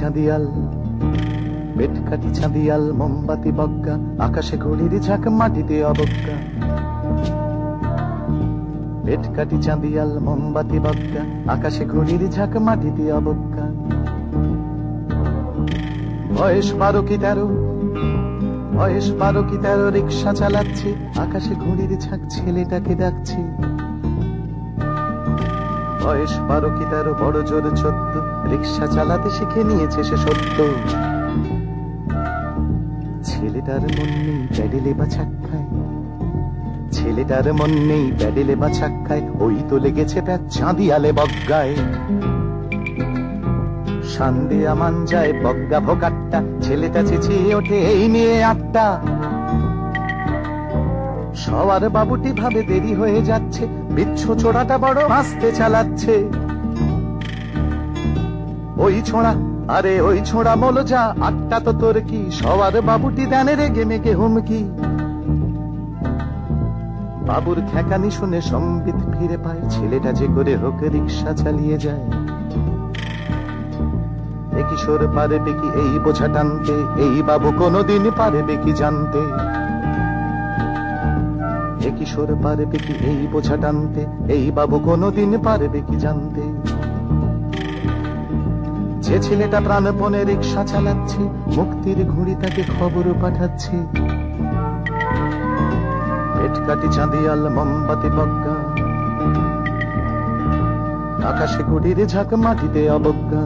চাঁদিয়াল, পেট কাটি চাঁদিয়াল, মোমবাতি বজ্ঞা, আকাশে ঘড়ির ঝাঁক, মাটিতে অবজ্ঞা। পেট কাটি চাঁদিয়াল, মোমবাতি বজ্ঞা, আকাশে ঘড়ির ঝাঁক, মাটিতে অবজ্ঞা। বয়স 12 কি 13, বয়স 12 কি 13, রিক্সা চালাচ্ছি, আকাশে ঘড়ির ঝাঁক, ছেলেটাকে ডাকছি। বয়স 12 কি 13, বড় জোর 14, রিক্সা চালাতে শিখে নিয়েছে সে সত্য। ছেলেটার মন নেই প্যাডেলে বা চাক্কায়, ছেলেটার মন নেই প্যাডেলে বা চাক্কায়, ওই তো লেগেছে প্যাচ চাঁদিয়ালে বজ্ঞায়। সান্দে আমান যায় বজ্ঞা ভোকাট্টা, ছেলেটা চেঁচিয়ে ওঠে এই নিয়ে আটটা। সবার বাবুটি ভাবে দেরি হয়ে যাচ্ছে, বিচ্ছু ছোড়াটা বড় আস্তে চালাচ্ছে। ওই ছোড়া, আরে ওই ছোড়া বলো যা, আটটা তো তোর কি, সবার বাবুটি দানে রেগে মেগে হুমকি। বাবুর খ্যাকানি শুনে সম্বিত ফিরে পায়, ছেলেটা যে করে হোক রিক্সা চালিয়ে যায়। এ কিশোর পারবে কি এই বোঝা টানতে, এই বাবু কোনদিন পারবে কি জানতে। এ কিশোর পারবে কি এই বোঝা টানতে, এই বাবু কোনদিন পারবে কি জানতে। যে ছেলেটা প্রাণপণে রিক্সা চালাচ্ছে, মুক্তির ঘুড়ি তাকে খবর পাঠাচ্ছে। পেট কাটি চাঁদিয়াল, মোমবাতি বজ্ঞা, আকাশে ঘড়ির ঝাঁক, মাটিতে অবজ্ঞা।